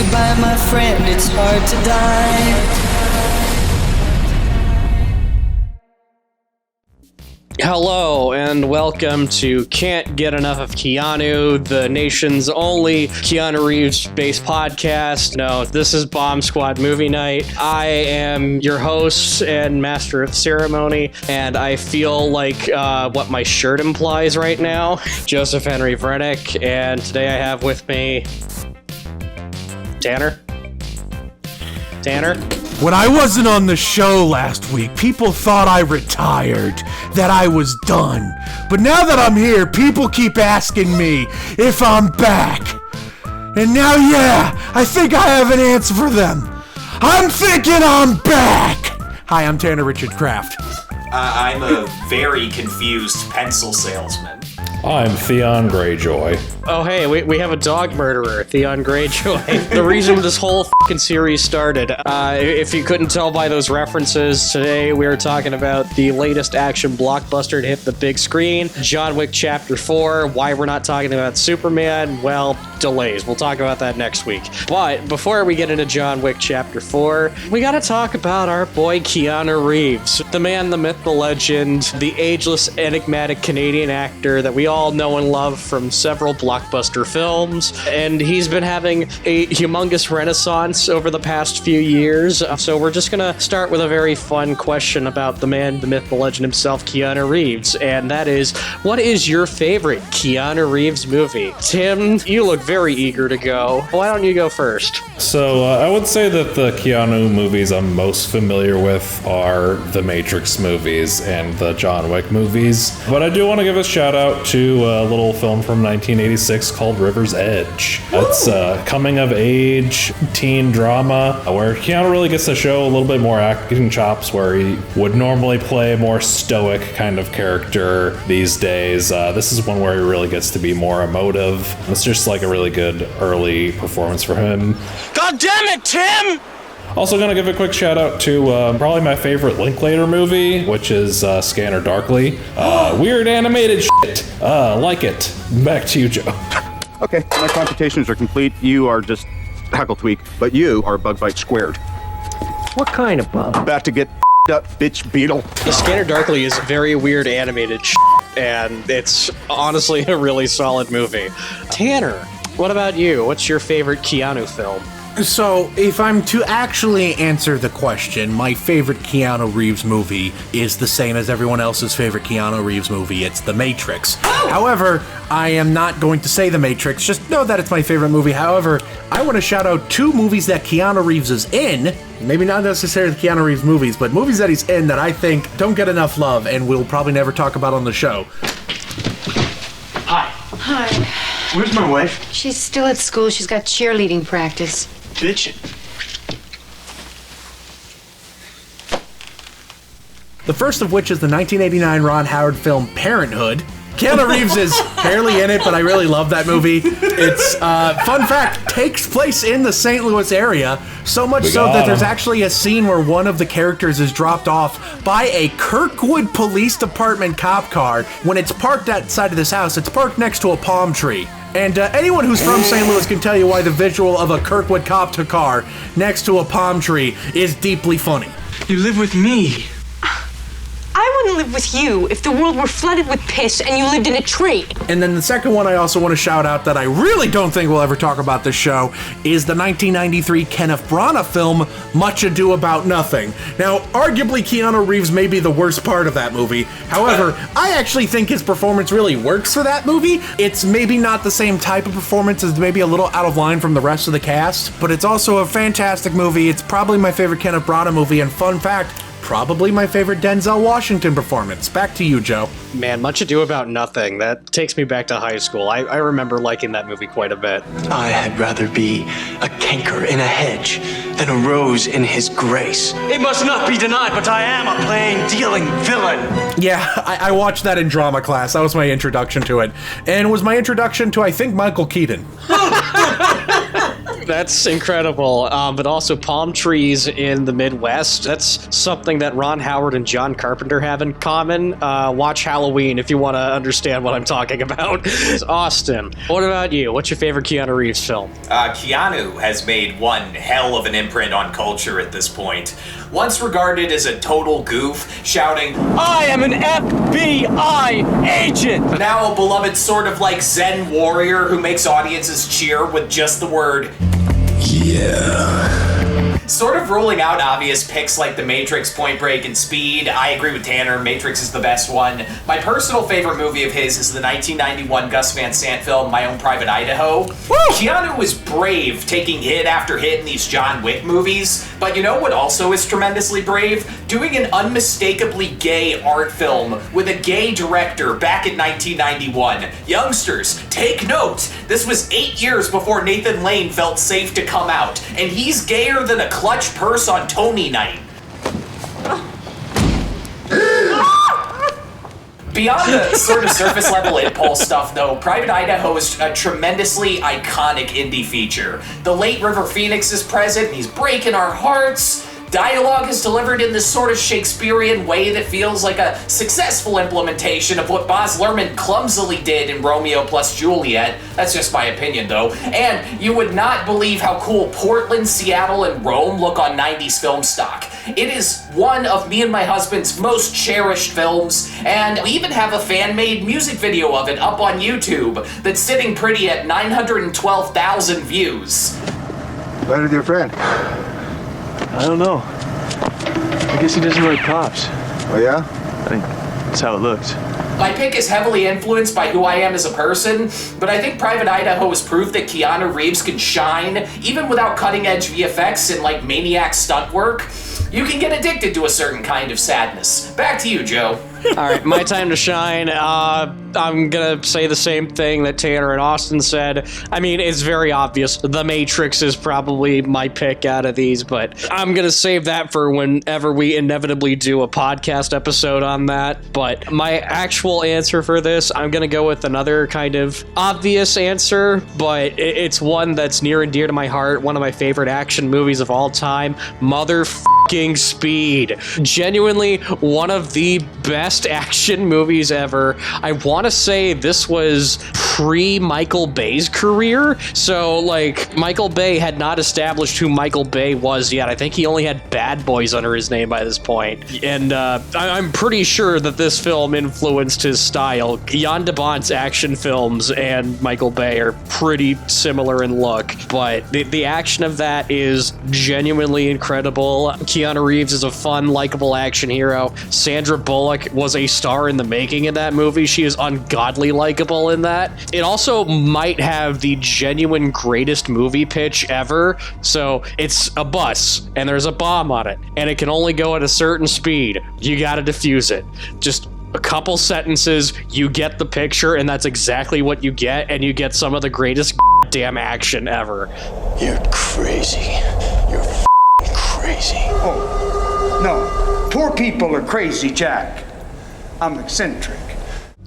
Goodbye, my friend, it's hard to die. Hello and welcome to Can't Get Enough of Keanu, the nation's only Keanu Reeves-based podcast. No, this is Bomb Squad Movie Night. I am your host and master of ceremony, and I feel like what my shirt implies right now, Joseph Henry Vrenick, and today I have with me Tanner. When I wasn't on the show last week, people thought I retired, that I was done. But now that I'm here, people keep asking me if I'm back. And now, I think I have an answer for them. I'm thinking I'm back! Hi, I'm Tanner Richard Kraft. I'm a very confused pencil salesman. I'm Theon Greyjoy. Oh, hey, we have a dog murderer, Theon Greyjoy. The reason this whole fucking series started, if you couldn't tell by those references, today we are talking about the latest action blockbuster to hit the big screen, John Wick Chapter 4. Why we're not talking about Superman? Well, delays. We'll talk about that next week. But before we get into John Wick Chapter 4, we gotta talk about our boy Keanu Reeves. The man, the myth, the legend, the ageless, enigmatic Canadian actor that we all know and love from several blockbuster films, and he's been having a humongous renaissance over the past few years. So we're just gonna start with a very fun question about the man, the myth, the legend himself, Keanu Reeves, and that is, what is your favorite Keanu Reeves movie? Tim, you look very eager to go. Why don't you go first? So I would say that the Keanu movies I'm most familiar with are the Matrix movies and the John Wick movies, but I do want to give a shout out to a little film from 1986 called River's Edge. It's a coming-of-age teen drama where Keanu really gets to show a little bit more acting chops where he would normally play a more stoic kind of character these days. This is one where he really gets to be more emotive. It's just like a really good early performance for him. God damn it, Tim! Also gonna give a quick shout out to probably my favorite Linklater movie, which is Scanner Darkly. Weird animated shit. Like it. Back to you, Joe. Okay, my computations are complete. You are just hackle tweak, but you are bug bite squared. What kind of bug? About to get up, bitch beetle. The Scanner Darkly is very weird animated and it's honestly a really solid movie. Tanner, what about you? What's your favorite Keanu film? So, if I'm to actually answer the question, my favorite Keanu Reeves movie is the same as everyone else's favorite Keanu Reeves movie. It's The Matrix. However, I am not going to say The Matrix. Just know that it's my favorite movie. However, I want to shout out two movies that Keanu Reeves is in. Maybe not necessarily the Keanu Reeves movies, but movies that he's in that I think don't get enough love and we'll probably never talk about on the show. Hi. Where's my wife? She's still at school. She's got cheerleading practice. Bitchin'. The first of which is the 1989 Ron Howard film Parenthood. Keanu Reeves is barely in it, but I really love that movie. It's, fun fact, takes place in the St. Louis area, so much so that there's actually a scene where one of the characters is dropped off by a Kirkwood Police Department cop car. When it's parked outside of this house, it's parked next to a palm tree. And anyone who's from St. Louis can tell you why the visual of a Kirkwood cop car next to a palm tree is deeply funny. You live with me. I wouldn't live with you if the world were flooded with piss and you lived in a tree. And then the second one I also want to shout out that I really don't think we'll ever talk about this show is the 1993 Kenneth Branagh film, Much Ado About Nothing. Now, arguably Keanu Reeves may be the worst part of that movie. However, I actually think his performance really works for that movie. It's maybe not the same type of performance, as maybe a little out of line from the rest of the cast, but it's also a fantastic movie. It's probably my favorite Kenneth Branagh movie, and fun fact, probably my favorite Denzel Washington performance. Back to you, Joe. Man, Much Ado About Nothing. That takes me back to high school. I remember liking that movie quite a bit. I had rather be a canker in a hedge than a rose in his grace. It must not be denied, but I am a plain dealing villain. Yeah, I watched that in drama class. That was my introduction to it. And it was my introduction to, I think, Michael Keaton. That's incredible. But also palm trees in the Midwest. That's something that Ron Howard and John Carpenter have in common. Watch Halloween if you want to understand what I'm talking about. Austin, what about you? What's your favorite Keanu Reeves film? Keanu has made one hell of an imprint on culture at this point. Once regarded as a total goof, shouting, "I am an FBI agent!" Now a beloved sort of like Zen warrior who makes audiences cheer with just the word, yeah. Sort of ruling out obvious picks like The Matrix, Point Break, and Speed. I agree with Tanner, Matrix is the best one. My personal favorite movie of his is the 1991 Gus Van Sant film, My Own Private Idaho. Woo! Keanu was brave taking hit after hit in these John Wick movies, but you know what also is tremendously brave? Doing an unmistakably gay art film with a gay director back in 1991. Youngsters, take note, this was 8 years before Nathan Lane felt safe to come out, and he's gayer than a clutch purse on Tony night. Beyond the sort of surface level impulse stuff though, Private Idaho is a tremendously iconic indie feature. The late River Phoenix is present and he's breaking our hearts. Dialogue is delivered in this sort of Shakespearean way that feels like a successful implementation of what Baz Luhrmann clumsily did in Romeo plus Juliet. That's just my opinion though. And you would not believe how cool Portland, Seattle, and Rome look on 90s film stock. It is one of me and my husband's most cherished films, and we even have a fan-made music video of it up on YouTube that's sitting pretty at 912,000 views. What with your friend? I don't know. I guess he doesn't like cops. Oh, yeah? I think that's how it looks. My pick is heavily influenced by who I am as a person, but I think Private Idaho is proof that Keanu Reeves can shine, even without cutting-edge VFX and, like, maniac stunt work. You can get addicted to a certain kind of sadness. Back to you, Joe. All right, my time to shine. I'm gonna say the same thing that Tanner and Austin said. I mean, it's very obvious. The Matrix is probably my pick out of these, but I'm gonna save that for whenever we inevitably do a podcast episode on that. But my actual answer for this, I'm gonna go with another kind of obvious answer, but it's one that's near and dear to my heart. One of my favorite action movies of all time, motherfucking Speed. Genuinely one of the best action movies ever. I want to say this was pre-Michael Bay's career. So, like, Michael Bay had not established who Michael Bay was yet. I think he only had Bad Boys under his name by this point. And I'm pretty sure that this film influenced his style. Jan de Bont's action films and Michael Bay are pretty similar in look, but the action of that is genuinely incredible. Keanu Reeves is a fun, likable action hero. Sandra Bullock was a star in the making in that movie. She is ungodly likable in that. It also might have the genuine greatest movie pitch ever. So it's a bus and there's a bomb on it and it can only go at a certain speed. You gotta defuse it. Just a couple sentences, you get the picture, and that's exactly what you get, and you get some of the greatest damn action ever. You're crazy. You're crazy. Oh, no. Poor people are crazy, Jack. I'm eccentric.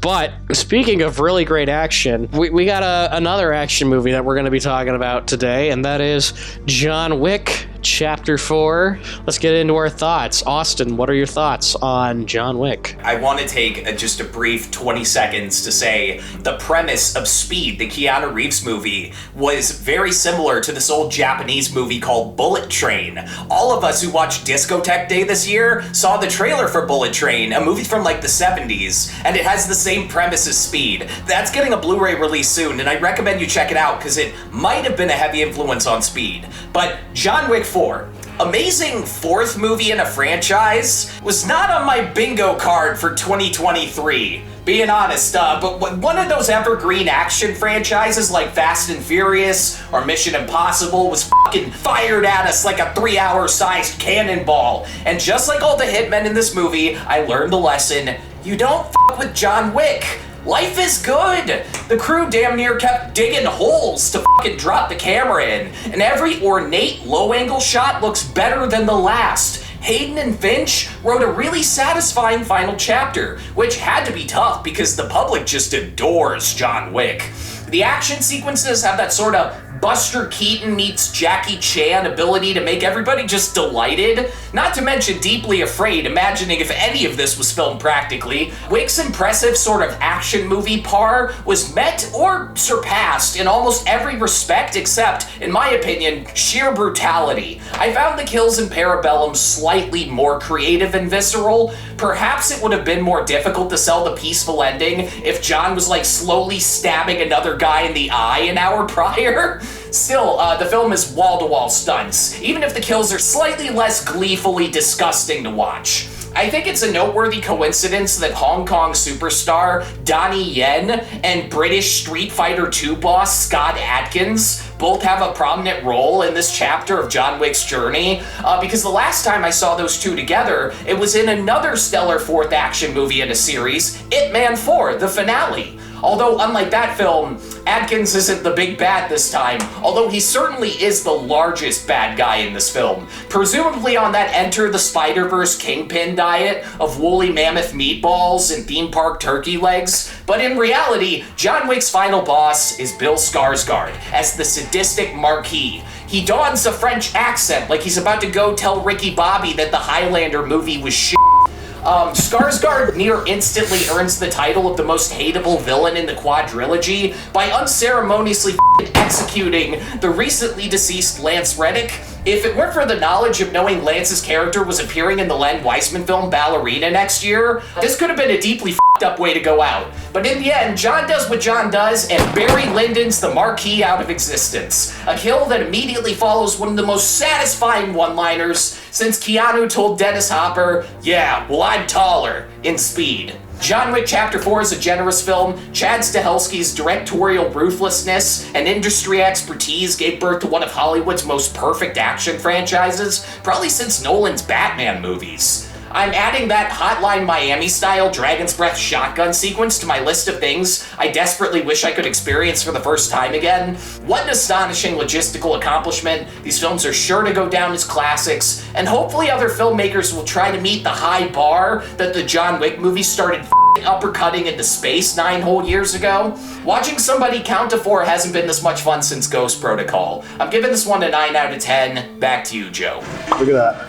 But speaking of really great action, we got another action movie that we're going to be talking about today, and that is John Wick Chapter 4. Let's get into our thoughts. Austin, what are your thoughts on John Wick? I want to take just a brief 20 seconds to say the premise of Speed, the Keanu Reeves movie, was very similar to this old Japanese movie called Bullet Train. All of us who watched Discotheque Day this year saw the trailer for Bullet Train, a movie from like the 70s, and it has the same premise as Speed. That's getting a Blu-ray release soon, and I recommend you check it out because it might have been a heavy influence on Speed. But John Wick 4, amazing fourth movie in a franchise, was not on my bingo card for 2023. Being honest, but one of those evergreen action franchises like Fast and Furious or Mission Impossible was fucking fired at us like a 3-hour sized cannonball. And just like all the hitmen in this movie, I learned the lesson: you don't fuck with John Wick. Life is good. The crew damn near kept digging holes to fucking drop the camera in, and every ornate low-angle shot looks better than the last. Hayden and Finch wrote a really satisfying final chapter, which had to be tough because the public just adores John Wick. The action sequences have that sort of Buster Keaton meets Jackie Chan ability to make everybody just delighted, not to mention deeply afraid, imagining if any of this was filmed practically. Wick's impressive sort of action movie par was met or surpassed in almost every respect except, in my opinion, sheer brutality. I found the kills in Parabellum slightly more creative and visceral. Perhaps it would have been more difficult to sell the peaceful ending if John was like slowly stabbing another guy in the eye an hour prior. Still, the film is wall-to-wall stunts, even if the kills are slightly less gleefully disgusting to watch. I think it's a noteworthy coincidence that Hong Kong superstar Donnie Yen and British Street Fighter II boss Scott Adkins both have a prominent role in this chapter of John Wick's journey, because the last time I saw those two together, it was in another stellar fourth action movie in a series, Ip Man 4, the finale. Although, unlike that film, Adkins isn't the big bad this time, although he certainly is the largest bad guy in this film, presumably on that Enter the Spider-Verse Kingpin diet of woolly mammoth meatballs and theme park turkey legs. But in reality, John Wick's final boss is Bill Skarsgård as the sadistic Marquis. He dons a French accent like he's about to go tell Ricky Bobby that the Highlander movie was shit. Skarsgård near instantly earns the title of the most hateable villain in the quadrilogy by unceremoniously executing the recently deceased Lance Reddick. If it weren't for the knowledge of knowing Lance's character was appearing in the Len Wiseman film Ballerina next year, this could have been a deeply up way to go out. But in the end, John does what John does, and Barry Lyndon's the Marquis out of existence. A kill that immediately follows one of the most satisfying one-liners since Keanu told Dennis Hopper, "Yeah, well, I'm taller," in Speed. John Wick Chapter 4 is a generous film. Chad Stahelski's directorial ruthlessness and industry expertise gave birth to one of Hollywood's most perfect action franchises, probably since Nolan's Batman movies. I'm adding that Hotline Miami-style Dragon's Breath shotgun sequence to my list of things I desperately wish I could experience for the first time again. What an astonishing logistical accomplishment. These films are sure to go down as classics, and hopefully other filmmakers will try to meet the high bar that the John Wick movies started uppercutting into space 9 whole years ago. Watching somebody count to 4 hasn't been this much fun since Ghost Protocol. I'm giving this one a 9 out of 10. Back to you, Joe. Look at that.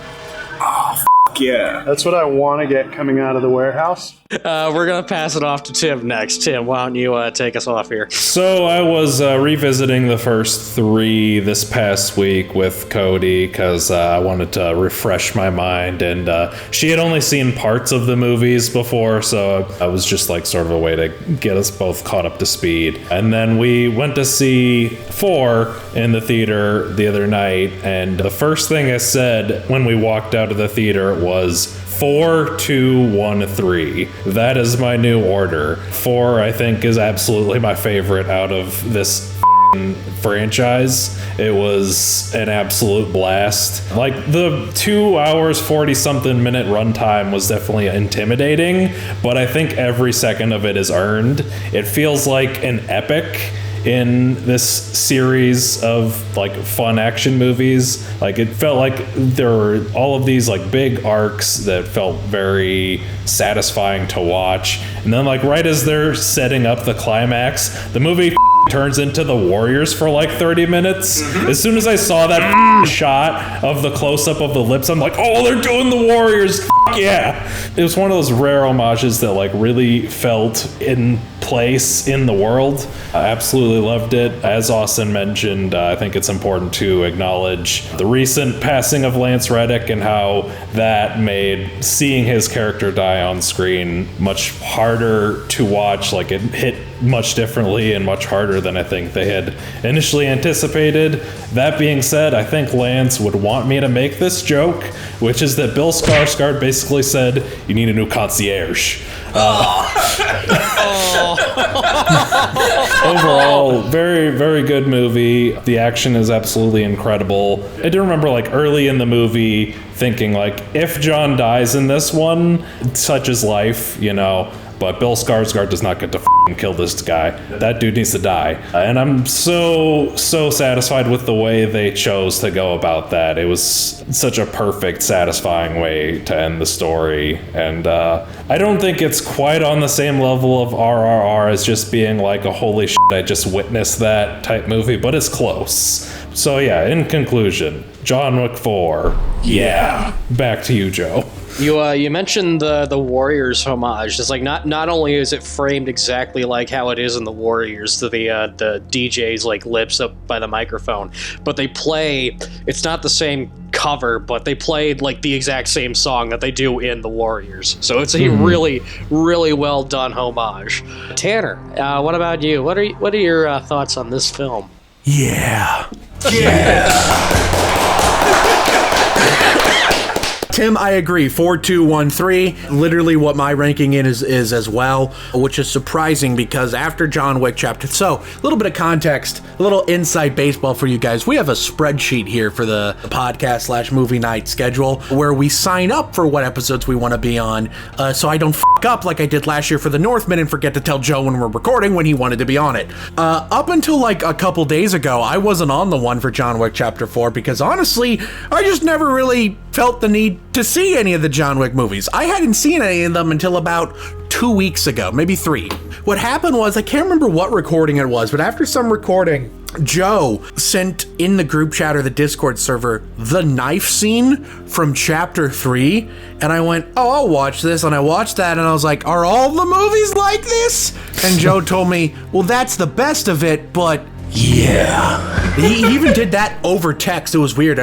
Oh, yeah. That's what I want to get coming out of the warehouse. We're going to pass it off to Tim next. Tim, why don't you take us off here? So I was revisiting the first 3 this past week with Cody because I wanted to refresh my mind, and she had only seen parts of the movies before, so I was just like sort of a way to get us both caught up to speed. And then we went to see 4 in the theater the other night, and the first thing I said when we walked out of the theater was 4, 2, 1, 3. That is my new order. 4, I think, is absolutely my favorite out of this franchise. It was an absolute blast. Like, the 2 hours 40 something minute runtime was definitely intimidating, but I think every second of it is earned. It feels like an epic in this series of like fun action movies. Like, it felt like there were all of these like big arcs that felt very satisfying to watch, and then like right as they're setting up the climax, the movie turns into the Warriors for like 30 minutes. As soon as I saw that shot of the close-up of the lips, I'm like, oh, they're doing the Warriors. Yeah. It was one of those rare homages that like really felt in place in the world. I absolutely loved it. As Austin mentioned, I think it's important to acknowledge the recent passing of Lance Reddick and how that made seeing his character die on screen much harder to watch. Like, it hit much differently and much harder than I think they had initially anticipated. That being said, I think Lance would want me to make this joke, which is that Bill Skarsgård basically said, "You need a new concierge." Overall, very, very good movie. The action is absolutely incredible. I do remember like early in the movie thinking like, if John dies in this one, such is life, you know. but Bill Skarsgård does not get to kill this guy. That dude needs to die. And I'm so satisfied with the way they chose to go about that. It was such a perfect, satisfying way to end the story. And I don't think it's quite on the same level of RRR as just being like a holy shit, I just witnessed that type movie, but it's close. So yeah, in conclusion, John Wick 4. Yeah. Back to you, Joe. You mentioned the Warriors homage. It's like not only is it framed exactly like how it is in the Warriors, to the DJ's like lips up by the microphone, but they play. It's not the same cover, but they played like the exact same song that they do in the Warriors. So it's a really, really well done homage. Tanner, what about you? What are your thoughts on this film? Yeah. Tim, I agree. 4-2-1-3. Literally what my ranking is as well, which is surprising because after John Wick Chapter... So, a little bit of context, a little inside baseball for you guys. We have a spreadsheet here for the podcast/movie night schedule where we sign up for what episodes we want to be on, so I don't fuck up like I did last year for the Northman and forget to tell Joe when we're recording when he wanted to be on it. Up until like a couple days ago, I wasn't on the one for John Wick Chapter 4 because honestly, I just never really felt the need to see any of the John Wick movies. I hadn't seen any of them until about 2 weeks ago, maybe 3. What happened was, I can't remember what recording it was, but after some recording, Joe sent in the group chat or the Discord server the knife scene from Chapter 3, and I went, oh, I'll watch this, and I watched that, and I was like, are all the movies like this? And Joe told me, well, that's the best of it, but yeah. He even did that over text. It was weird.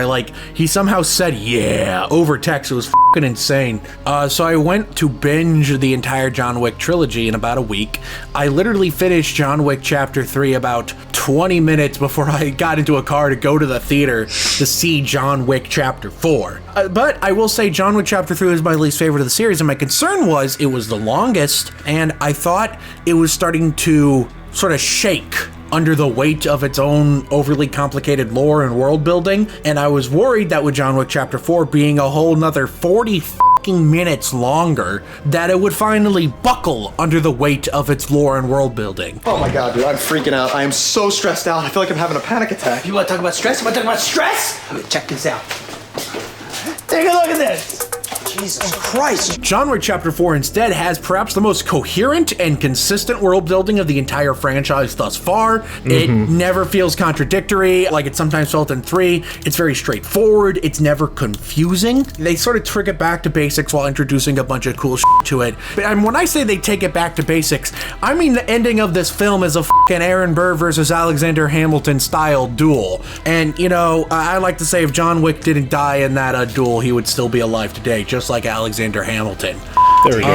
He somehow said yeah over text. It was fucking insane. So I went to binge the entire John Wick trilogy in about a week. I literally finished John Wick Chapter 3 about 20 minutes before I got into a car to go to the theater to see John Wick Chapter 4. But I will say John Wick Chapter 3 was my least favorite of the series, and my concern was it was the longest, and I thought it was starting to sort of shake under the weight of its own overly complicated lore and world building, and I was worried that with John Wick Chapter 4 being a whole nother 40 fucking minutes longer, that it would finally buckle under the weight of its lore and world building. Oh my god, dude, I'm freaking out. I am so stressed out. I feel like I'm having a panic attack. You want to talk about stress? You want to talk about stress? Check this out. Take a look at this. Jesus Christ. John Wick Chapter 4 instead has perhaps the most coherent and consistent world building of the entire franchise thus far. It never feels contradictory like it sometimes felt in 3. It's very straightforward. It's never confusing. They sort of trick it back to basics while introducing a bunch of cool shit to it. And when I say they take it back to basics, I mean the ending of this film is a fucking Aaron Burr versus Alexander Hamilton style duel. And, you know, I like to say if John Wick didn't die in that duel, he would still be alive today, just like Alexander Hamilton. There we go.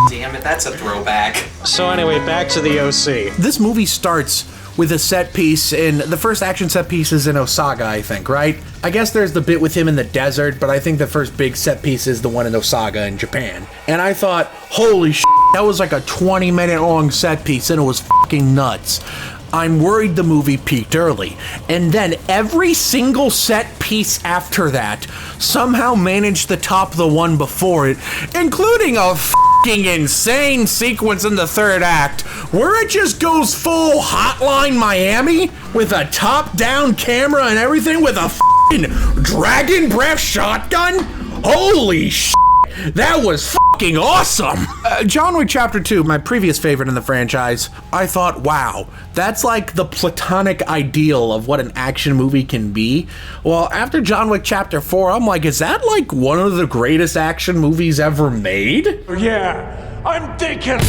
Damn it, that's a throwback. So anyway, back to the OC. This movie starts with a set piece the first action set piece is in Osaka, I think, right? I guess there's the bit with him in the desert, but I think the first big set piece is the one in Osaka in Japan. And I thought, holy shit, that was like a 20-minute long set piece, and it was fucking nuts. I'm worried the movie peaked early. And then every single set piece after that somehow managed to top the one before it, including a fucking insane sequence in the third act where it just goes full Hotline Miami with a top-down camera and everything with a fucking dragon breath shotgun. Holy shit, that was fucking awesome. John Wick Chapter 2, my previous favorite in the franchise, I thought, wow, that's like the platonic ideal of what an action movie can be. Well, after John Wick Chapter 4, I'm like, is that like one of the greatest action movies ever made? Yeah, I'm thinking.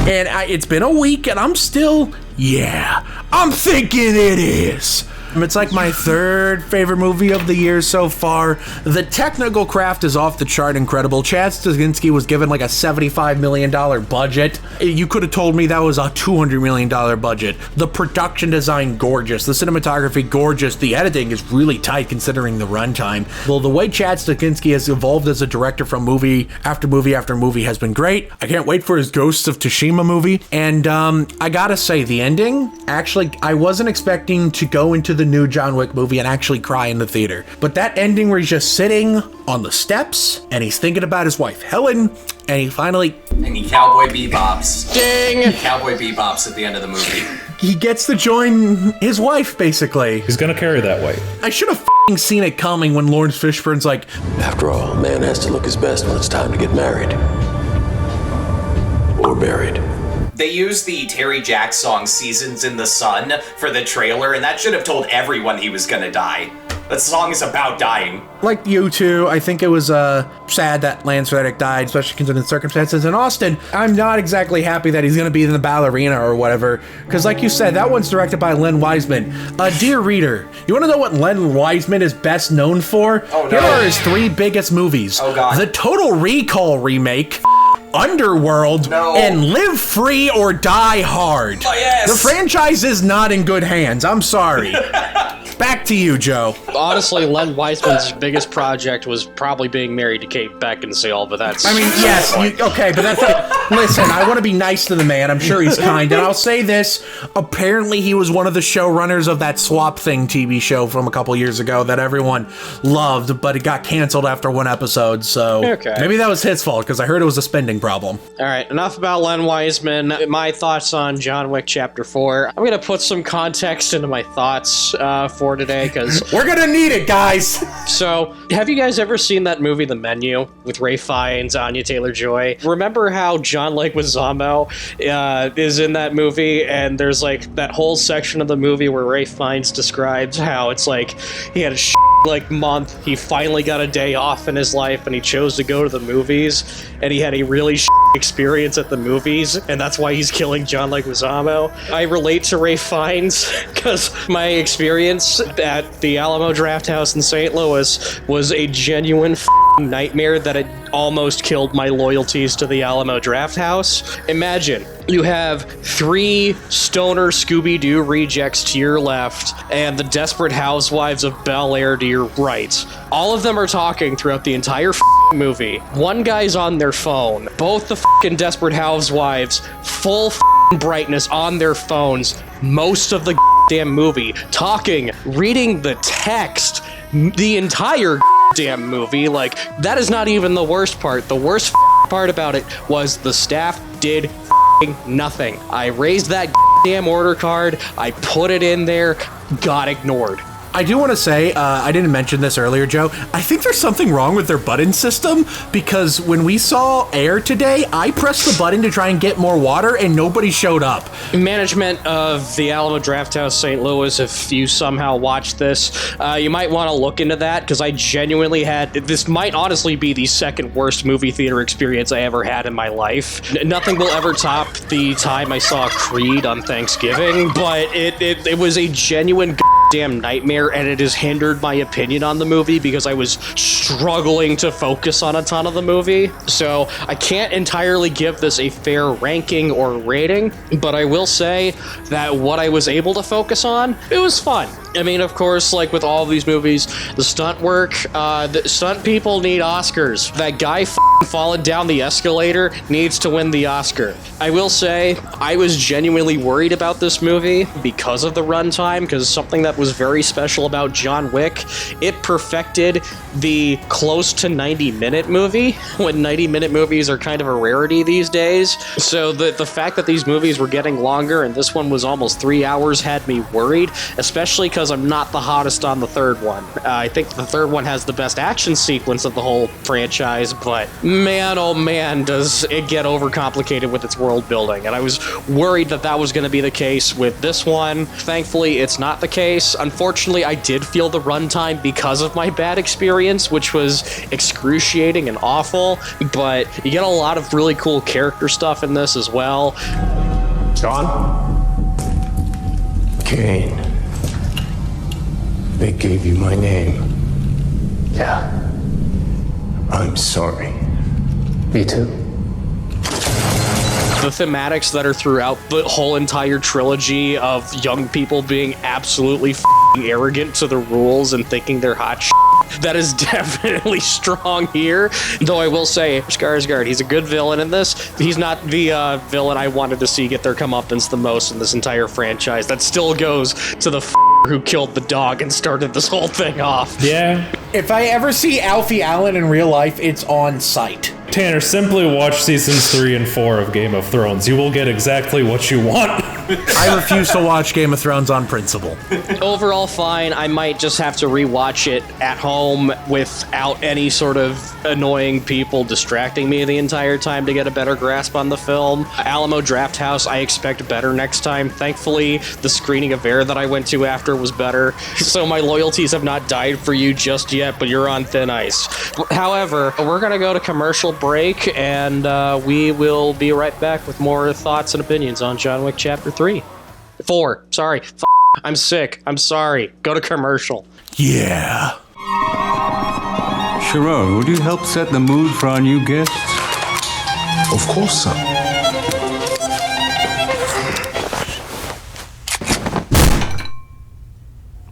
And it's been a week and I'm still, yeah, I'm thinking it is. It's like my third favorite movie of the year so far. The technical craft is off the chart incredible. Chad Stahelski was given like a $75 million budget. You could have told me that was a $200 million budget. The production design, gorgeous. The cinematography, gorgeous. The editing is really tight considering the runtime. Well, the way Chad Stahelski has evolved as a director from movie after movie after movie has been great. I can't wait for his Ghosts of Tsushima movie. And I gotta say, the ending, actually, I wasn't expecting to go into the new John Wick movie and actually cry in the theater. But that ending where he's just sitting on the steps and he's thinking about his wife, Helen, And he finally... And he cowboy bebops. Ding! Cowboy bebops at the end of the movie. He gets to join his wife, basically. He's gonna carry that weight. I should have seen it coming when Lawrence Fishburne's like... After all, a man has to look his best when it's time to get married. Or buried. They used the Terry Jacks song Seasons in the Sun for the trailer, and that should have told everyone he was gonna die. That song is about dying. Like you two, I think it was sad that Lance Reddick died, especially considering the circumstances. In Austin, I'm not exactly happy that he's going to be in the ballerina or whatever, because like you said, that one's directed by Len Wiseman. Dear reader, you want to know what Len Wiseman is best known for? Oh, no. Here are his 3 biggest movies. Oh, God. The Total Recall remake, Underworld, and Live Free or Die Hard. Oh, yes. The franchise is not in good hands. I'm sorry. Back to you, Joe. Honestly, Len Wiseman's biggest project was probably being married to Kate Beckinsale, but that's... I mean, yes, okay, but that's... Listen, I want to be nice to the man. I'm sure he's kind. And I'll say this. Apparently, he was one of the showrunners of that Swap Thing TV show from a couple years ago that everyone loved, but it got canceled after 1 episode, so... Okay. Maybe that was his fault, because I heard it was a spending problem. All right, enough about Len Wiseman. My thoughts on John Wick Chapter 4. I'm going to put some context into my thoughts for today, because... We're gonna need it, guys! So, have you guys ever seen that movie, The Menu, with Ralph Fiennes, Anya Taylor-Joy? Remember how John Leguizamo is in that movie, and there's like that whole section of the movie where Ralph Fiennes describes how it's like he had a month, he finally got a day off in his life, and he chose to go to the movies, and he had a really experience at the movies, and that's why he's killing John Leguizamo. I relate to Ralph Fiennes because my experience at the Alamo Drafthouse in St. Louis was a genuine nightmare that it almost killed my loyalties to the Alamo Drafthouse. Imagine you have 3 stoner Scooby-Doo rejects to your left and the Desperate Housewives of Bel-Air to your right. All of them are talking throughout the entire movie. One guy's on their phone. Both the Desperate Housewives, full brightness on their phones most of the damn movie, talking, reading the text, the entire damn movie. Like, that is not even the worst part. The worst part about it was the staff did nothing. I raised that damn order card, I put it in there, got ignored. I do want to say, I didn't mention this earlier, Joe, I think there's something wrong with their button system, because when we saw Air today, I pressed the button to try and get more water, and nobody showed up. Management of the Alamo Drafthouse St. Louis, if you somehow watched this, you might want to look into that, because I genuinely had, this might honestly be the second worst movie theater experience I ever had in my life. Nothing will ever top the time I saw Creed on Thanksgiving, but it was a genuine damn nightmare, and it has hindered my opinion on the movie because I was struggling to focus on a ton of the movie. So I can't entirely give this a fair ranking or rating, but I will say that what I was able to focus on, it was fun. I mean, of course, like with all of these movies, the stunt work, the stunt people need Oscars. That guy falling down the escalator needs to win the Oscar. I will say, I was genuinely worried about this movie because of the runtime, because something that was very special about John Wick, it perfected the close to 90-minute movie, when 90-minute movies are kind of a rarity these days. So the fact that these movies were getting longer, and this one was almost 3 hours, had me worried, especially because I'm not the hottest on the third one. I think the third one has the best action sequence of the whole franchise, but man, oh man, does it get overcomplicated with its world building. And I was worried that that was going to be the case with this one. Thankfully, it's not the case. Unfortunately, I did feel the runtime because of my bad experience, which was excruciating and awful, but you get a lot of really cool character stuff in this as well. John? Kane. They gave you my name. Yeah. I'm sorry. Me too. The thematics that are throughout the whole entire trilogy of young people being absolutely arrogant to the rules and thinking they're hot that is definitely strong here. Though I will say, Skarsgård, he's a good villain in this. He's not the villain I wanted to see get their comeuppance the most in this entire franchise. That still goes to the who killed the dog and started this whole thing off. Yeah. If I ever see Alfie Allen in real life, it's on sight. Tanner, simply watch seasons 3 and 4 of Game of Thrones. You will get exactly what you want. I refuse to watch Game of Thrones on principle. Overall, fine. I might just have to rewatch it at home without any sort of annoying people distracting me the entire time to get a better grasp on the film. Alamo Drafthouse, I expect better next time. Thankfully, the screening of Air that I went to after was better, so my loyalties have not died for you just yet, but you're on thin ice. However, we're gonna go to commercial break, and we will be right back with more thoughts and opinions on John Wick Chapter 4. Sorry. I'm sick. I'm sorry. Go to commercial. Yeah. Sharon, would you help set the mood for our new guests? Of course, sir.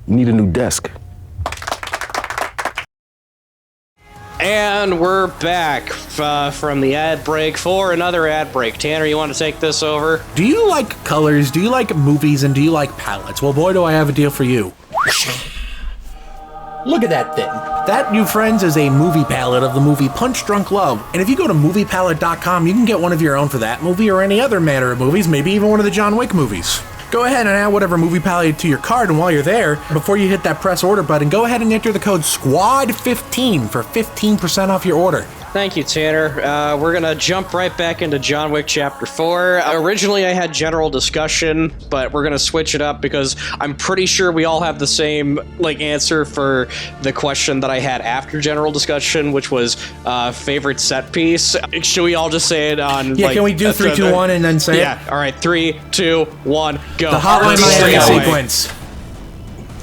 Need a new desk. And we're back from the ad break for another ad break. Tanner, you want to take this over? Do you like colors? Do you like movies? And do you like palettes? Well, boy, do I have a deal for you. Look at that thing. That, new friends, is a movie palette of the movie Punch Drunk Love. And if you go to moviepalette.com, you can get one of your own for that movie or any other manner of movies, maybe even one of the John Wick movies. Go ahead and add whatever movie palette to your card, and while you're there, before you hit that press order button, go ahead and enter the code SQUAD15 for 15% off your order. Thank you, Tanner. We're gonna jump right back into John Wick Chapter 4. Originally, I had general discussion, but we're gonna switch it up because I'm pretty sure we all have the same answer for the question that I had after general discussion, which was favorite set piece. Should we all just say it on? Yeah, can we do 3, 2, 1 and then say it? Yeah. All right, 3, 2, 1, go. The Hotline Miami sequence.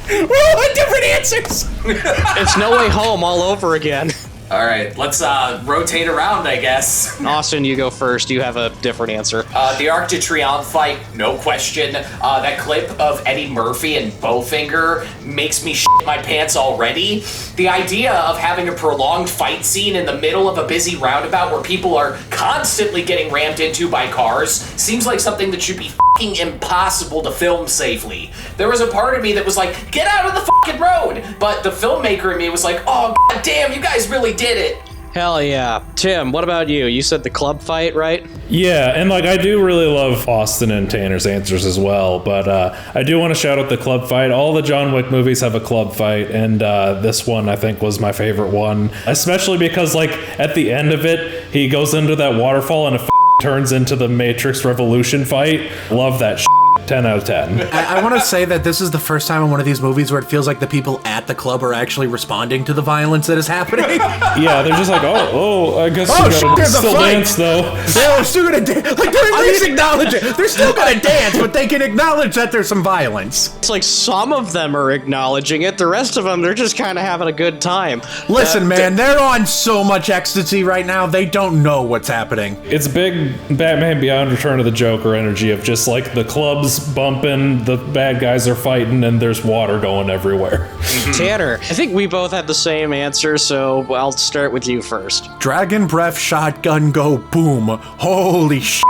We're all had different answers. It's No Way Home all over again. All right, let's rotate around, I guess. Austin, you go first. You have a different answer. The Arc de Triomphe fight, no question. That clip of Eddie Murphy and Bowfinger makes me shit my pants already. The idea of having a prolonged fight scene in the middle of a busy roundabout where people are constantly getting rammed into by cars seems like something that should be fucking impossible to film safely. There was a part of me that was like, get out of the fucking road! But the filmmaker in me was like, oh, god damn, you guys really did it. Hell yeah. Tim, what about you? You said the club fight, right? Yeah, and I do really love Austin and Tanner's answers as well, but I do want to shout out the club fight. All the John Wick movies have a club fight, and this one I think was my favorite one, especially because at the end of it, he goes into that waterfall and it turns into the Matrix Revolution fight. Love that shit. 10 out of 10. I want to say that this is the first time in one of these movies where it feels like the people at the club are actually responding to the violence that is happening. Yeah, they're just like, I guess you gotta still dance though. Yeah, we're still gonna dance. They're at least acknowledge it. They're still gonna dance, but they can acknowledge that there's some violence. It's like some of them are acknowledging it. The rest of them, they're just kind of having a good time. Listen, man, they're on so much ecstasy right now, they don't know what's happening. It's big Batman Beyond Return of the Joker energy of just the clubs bumping, the bad guys are fighting, and there's water going everywhere. Tanner, I think we both had the same answer, so I'll start with you first. Dragon breath shotgun go boom. Holy shit.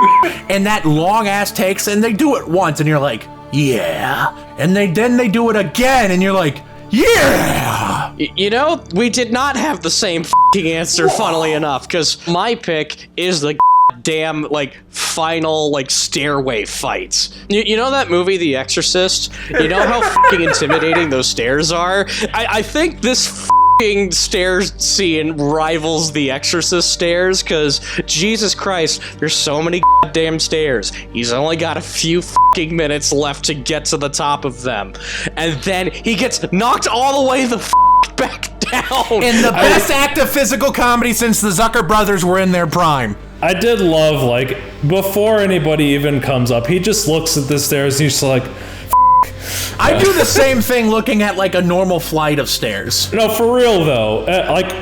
And that long ass takes, and they do it once, and you're like, yeah. And then they do it again, and you're like, yeah! You know, we did not have the same f***ing answer, funnily enough, because my pick is the damn final stairway fights. You know that movie The Exorcist? You know how fucking intimidating those stairs are? I think this fucking stairs scene rivals The Exorcist stairs, because Jesus Christ, there's so many goddamn stairs. He's only got a few fucking minutes left to get to the top of them, and then he gets knocked all the way the back down. In the best act of physical comedy since the Zucker brothers were in their prime. I did love, before anybody even comes up, he just looks at the stairs and he's just like, I do the same thing looking at a normal flight of stairs. No, for real though.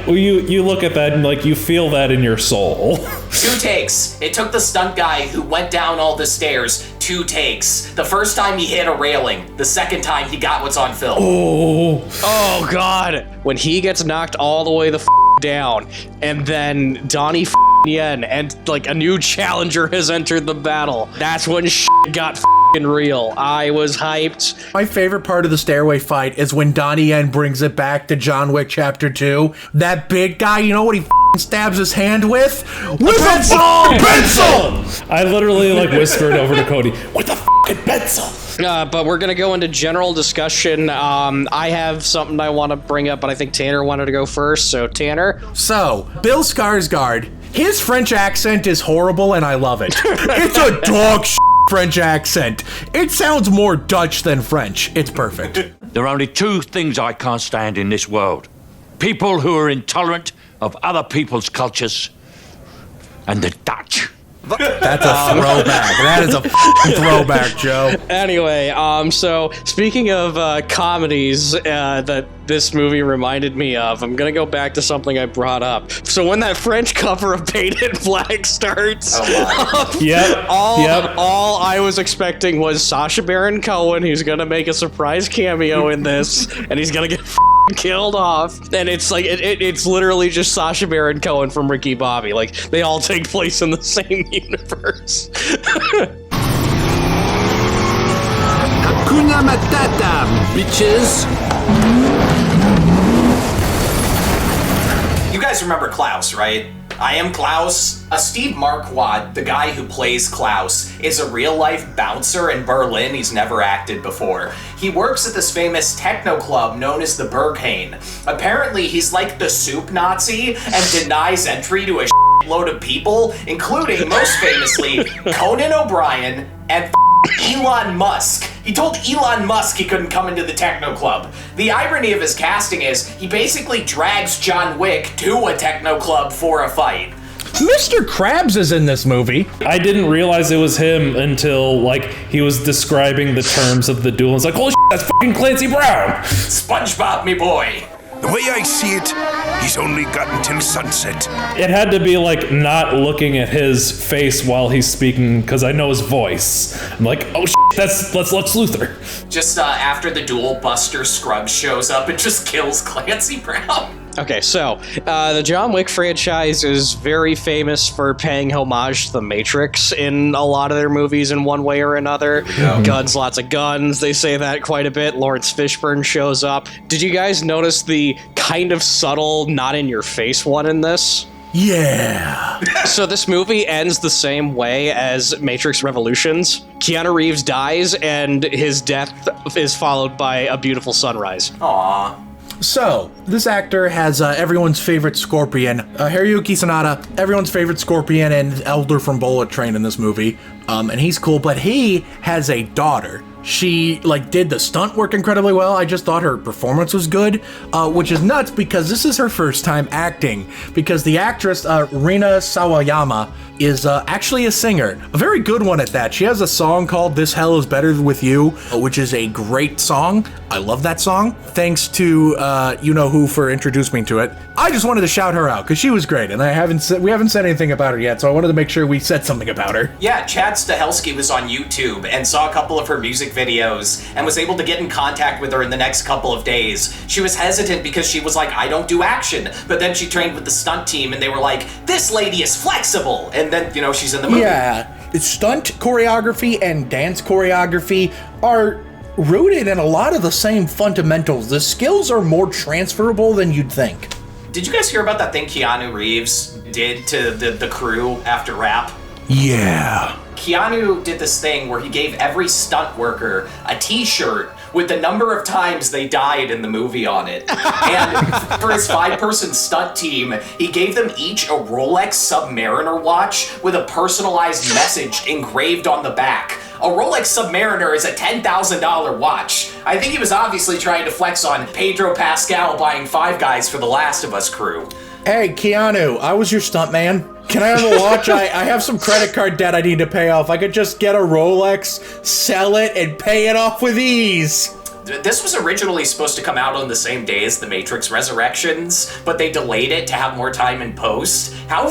You look at that and you feel that in your soul. 2 takes. It took the stunt guy who went down all the stairs 2 takes. The first time he hit a railing. The second time he got what's on film. Oh God. When he gets knocked all the way the down, and then Donnie Yen and a new challenger has entered the battle. That's when got real. I was hyped. My favorite part of the stairway fight is when Donnie Yen brings it back to John Wick Chapter 2. That big guy, you know what he stabs his hand with? With a pencil! I literally like whispered over to Cody, with a fucking pencil. But we're gonna go into general discussion. I have something I want to bring up, but I think Tanner wanted to go first. So Tanner. So, Bill Skarsgård, his French accent is horrible and I love it. It's a dog French accent. It sounds more Dutch than French. It's perfect. There are only two things I can't stand in this world. People who are intolerant of other people's cultures and the Dutch. That's a throwback. That is a throwback, Joe. Anyway, so speaking of comedies that this movie reminded me of, I'm gonna go back to something I brought up. So when that French cover of Painted Black starts, all I was expecting was Sacha Baron Cohen, who's gonna make a surprise cameo in this, and he's gonna get killed off, and it's like it's literally just Sacha Baron Cohen from Ricky Bobby. Like they all take place in the same universe. Hakuna Matata, bitches. You guys remember Klaus, right? I Am Klaus. Steve Marquardt, the guy who plays Klaus, is a real-life bouncer in Berlin. He's never acted before. He works at this famous techno club known as the 𝐵𝐸𝐻𝐻. Apparently, he's like the soup Nazi and denies entry to a load of people, including, most famously, Conan O'Brien and Elon Musk. He told Elon Musk he couldn't come into the techno club. The irony of his casting is he basically drags John Wick to a techno club for a fight. Mr. Krabs is in this movie. I didn't realize it was him until, like, he was describing the terms of the duel. It's like, holy shit, that's fucking Clancy Brown! SpongeBob, me boy. The way I see it, he's only got until sunset. It had to be, like, not looking at his face while he's speaking, because I know his voice. I'm like, oh shit, that's Lex Luthor. Just after the duel, Buster Scruggs shows up and just kills Clancy Brown. Okay, so the John Wick franchise is very famous for paying homage to The Matrix in a lot of their movies in one way or another. Guns, lots of guns. They say that quite a bit. Lawrence Fishburne shows up. Did you guys notice the kind of subtle, not in your face one in this? Yeah. So this movie ends the same way as Matrix Revolutions. Keanu Reeves dies, and his death is followed by a beautiful sunrise. Aww. So, this actor has everyone's favorite Scorpion, Hiroyuki Sanada, everyone's favorite Scorpion and Elder from Bullet Train in this movie, and he's cool, but he has a daughter. She, like, did the stunt work incredibly well. I just thought her performance was good, which is nuts because this is her first time acting, because the actress, Rina Sawayama, is actually a singer, a very good one at that. She has a song called This Hell Is Better With You, which is a great song. I love that song. Thanks to you-know-who for introducing me to it. I just wanted to shout her out because she was great, and we haven't said anything about her yet, so I wanted to make sure we said something about her. Yeah, Chad Stahelski was on YouTube and saw a couple of her music videos and was able to get in contact with her in the next couple of days. She was hesitant because she was like, I don't do action, but then she trained with the stunt team and they were like, this lady is flexible, and then, you know, she's in the movie. Yeah, stunt choreography and dance choreography are rooted in a lot of the same fundamentals. The skills are more transferable than you'd think. Did you guys hear about that thing Keanu Reeves did to the crew after Rap? Yeah. Keanu did this thing where he gave every stunt worker a t-shirt with the number of times they died in the movie on it. And for his 5-person stunt team, he gave them each a Rolex Submariner watch with a personalized message engraved on the back. A Rolex Submariner is a $10,000 watch. I think he was obviously trying to flex on Pedro Pascal buying Five Guys for the Last of Us crew. Hey, Keanu, I was your stuntman. Can I have a watch? I have some credit card debt I need to pay off. I could just get a Rolex, sell it, and pay it off with ease. This was originally supposed to come out on the same day as The Matrix Resurrections, but they delayed it to have more time in post. How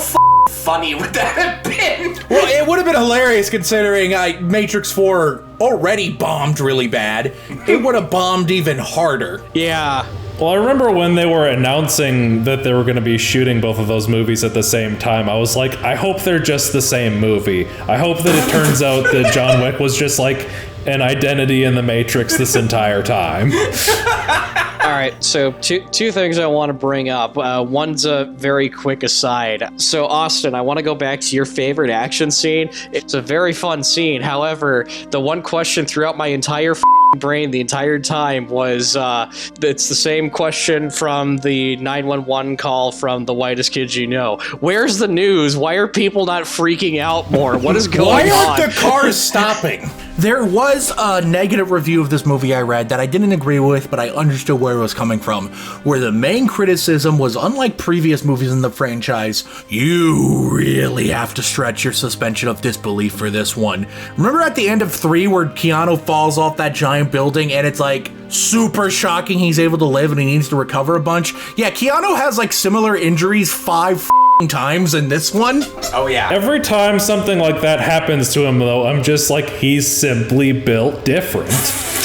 funny would that have been? Well, it would have been hilarious considering Matrix 4 already bombed really bad. It would have bombed even harder. Yeah. Well, I remember when they were announcing that they were going to be shooting both of those movies at the same time, I was like, I hope they're just the same movie. I hope that it turns out that John Wick was just like an identity in the Matrix this entire time. All right, so two things I want to bring up. One's a very quick aside. So, Austin, I want to go back to your favorite action scene. It's a very fun scene. However, the one question throughout my entire brain the entire time was, it's the same question from the 911 call from the whitest kids you know. Where's the news? Why are people not freaking out more? What is going on? Why aren't the cars stopping? There was a negative review of this movie I read that I didn't agree with, but I understood where it was coming from, where the main criticism was, unlike previous movies in the franchise, you really have to stretch your suspension of disbelief for this one. Remember at the end of 3 where Keanu falls off that giant building and it's like super shocking he's able to live and he needs to recover a bunch? Yeah, Keanu has like similar injuries 5 times in this one. Oh yeah. Every time something like that happens to him, though, I'm just like, he's simply built different.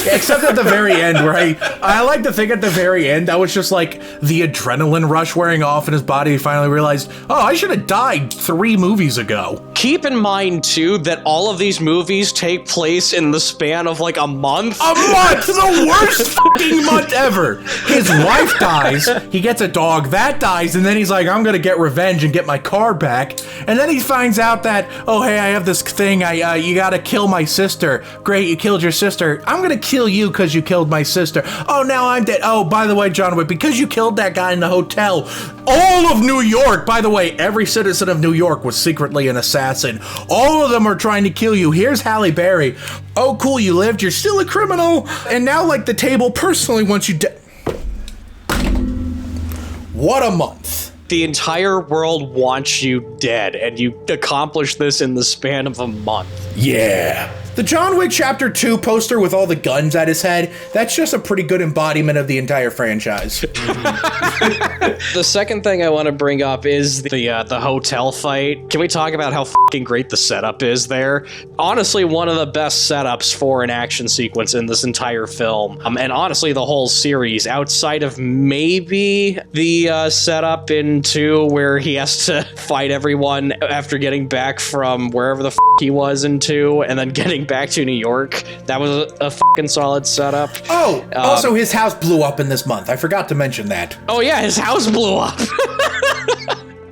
Except at the very end, where I like to think at the very end, that was just like the adrenaline rush wearing off in his body. He finally realized, oh, I should have died 3 movies ago. Keep in mind, too, that all of these movies take place in the span of like a month. A month! The worst fucking month ever! His wife dies, he gets a dog, that dies, and then he's like, I'm gonna get revenge and get my car back. And then he finds out that, oh, hey, I have this thing, you gotta kill my sister. Great, you killed your sister. I'm gonna kill you because you killed my sister. Oh, now I'm dead. Oh, by the way, John Wick, because you killed that guy in the hotel, all of New York, by the way, every citizen of New York was secretly an assassin. All of them are trying to kill you. Here's Halle Berry. Oh, cool, you lived. You're still a criminal. And now, like, the table personally wants you dead. What a month. The entire world wants you dead, and you accomplished this in the span of a month. Yeah. The John Wick Chapter 2 poster with all the guns at his head, that's just a pretty good embodiment of the entire franchise. The second thing I want to bring up is the hotel fight. Can we talk about how fucking great the setup is there? Honestly, one of the best setups for an action sequence in this entire film. And honestly, the whole series, outside of maybe the setup in 2 where he has to fight everyone after getting back from wherever the he was in 2 and then getting back to New York. That was a fucking solid setup. Oh, also his house blew up in this month. I forgot to mention that. Oh yeah, his house blew up.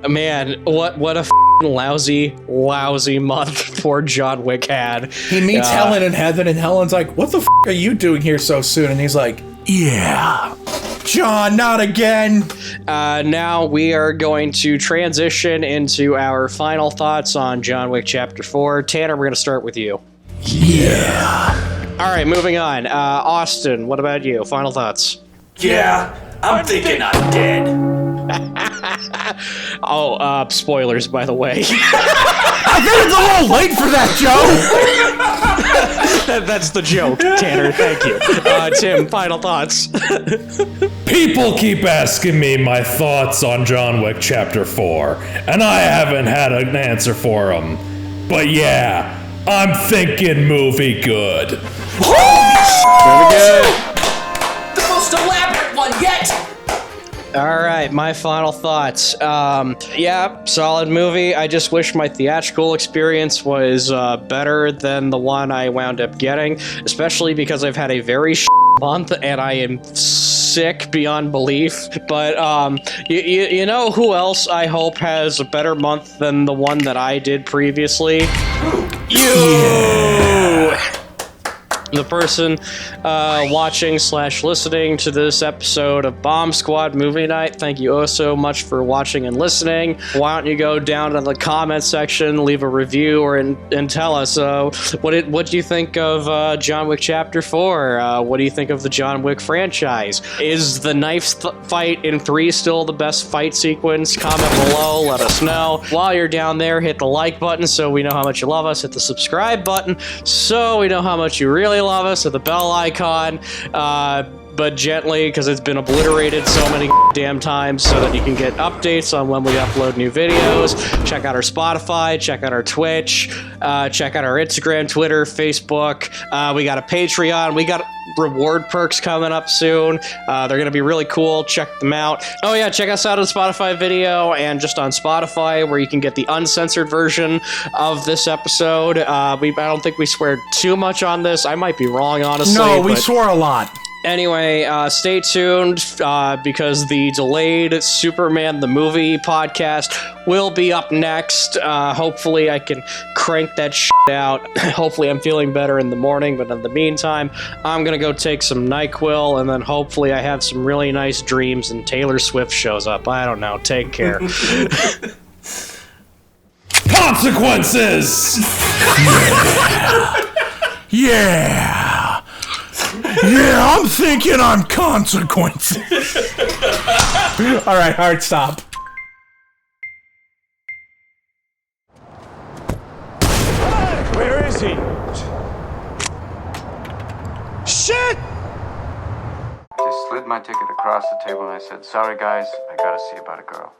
Man, what a lousy month poor John Wick had. He meets Helen in heaven and Helen's like, what the are you doing here so soon? And he's like, yeah. John, not again. Now we are going to transition into our final thoughts on John Wick Chapter 4. Tanner, we're going to start with you. Yeah. All right, moving on. Austin, what about you? Final thoughts? Yeah, I'm thinking I'm dead. Spoilers, by the way. I think it's a little late for that, Joe. That's the joke, Tanner. Thank you. Tim, final thoughts. People keep asking me my thoughts on John Wick Chapter 4, and I haven't had an answer for them. But yeah, I'm thinking movie good. Very good. The most elaborate one yet! All right, my final thoughts. Yeah, solid movie. I just wish my theatrical experience was better than the one I wound up getting, especially because I've had a very month and I am sick beyond belief. But you know who else I hope has a better month than the one that I did previously? You! Yeah. The person watching/listening to this episode of Bomb Squad Movie Night, thank you oh so much for watching and listening. Why don't you go down to the comment section, leave a review, and tell us what do you think of John Wick Chapter 4? What do you think of the John Wick franchise? Is the knife fight in 3 still the best fight sequence? Comment below, let us know. While you're down there, hit the like button so we know how much you love us. Hit the subscribe button so we know how much you really love us. Hit the bell icon. but gently, because it's been obliterated so many damn times, so that you can get updates on when we upload new videos. Check out our Spotify, check out our Twitch, check out our Instagram, Twitter, Facebook. We got a Patreon. We got reward perks coming up soon. They're going to be really cool. Check them out. Oh yeah, check us out on Spotify video and just on Spotify, where you can get the uncensored version of this episode. I don't think we swear too much on this. I might be wrong, honestly. No, we swore a lot. Anyway, stay tuned because the delayed Superman the Movie podcast will be up next. Hopefully I can crank that shit out. Hopefully I'm feeling better in the morning, but in the meantime, I'm gonna go take some NyQuil, and then hopefully I have some really nice dreams and Taylor Swift shows up. I don't know. Take care. Consequences! Yeah! Yeah, I'm thinking on consequences. All right, hard stop. Where is he? Shit! Just slid my ticket across the table and I said, sorry guys, I gotta see about a girl.